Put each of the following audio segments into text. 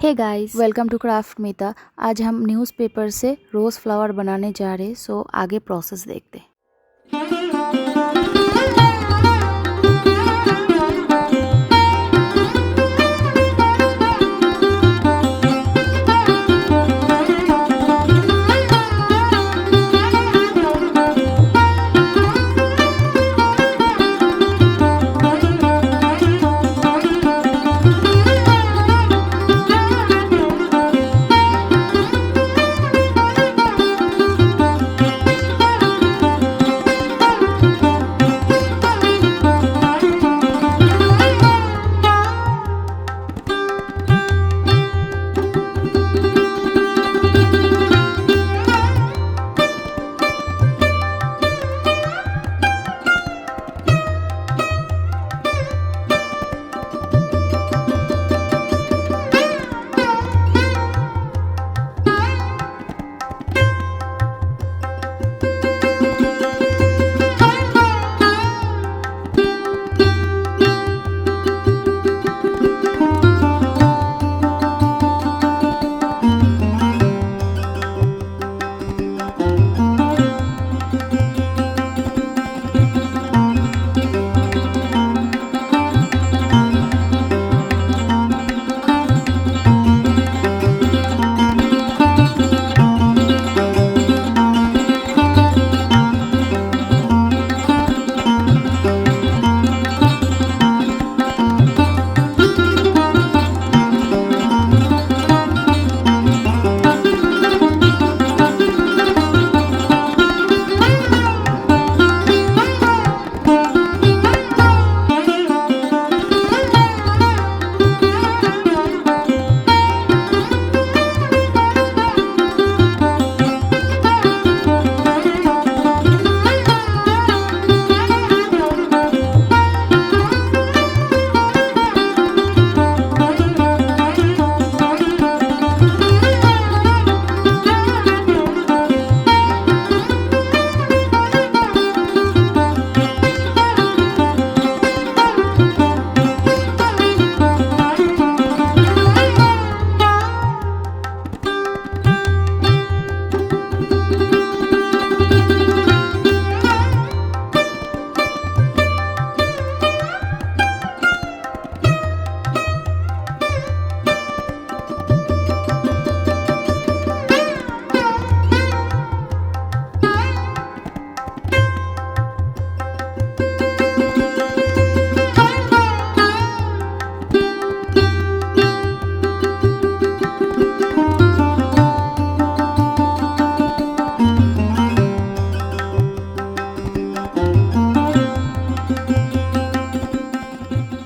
Hey guys, welcome to Craftmita. आज हम newspaper से रोज़ फ्लावर बनाने जा रहे हैं। सो आगे प्रोसेस देखते हैं।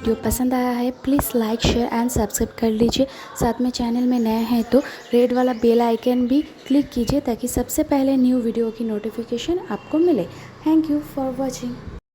वीडियो पसंद आया है please like share and subscribe कर लीजिए। साथ में चैनल में नए हैं तो रेड वाला बेल आइकन भी क्लिक कीजिए ताकि सबसे पहले न्यू वीडियो की नोटिफिकेशन आपको मिले। Thank you for watching.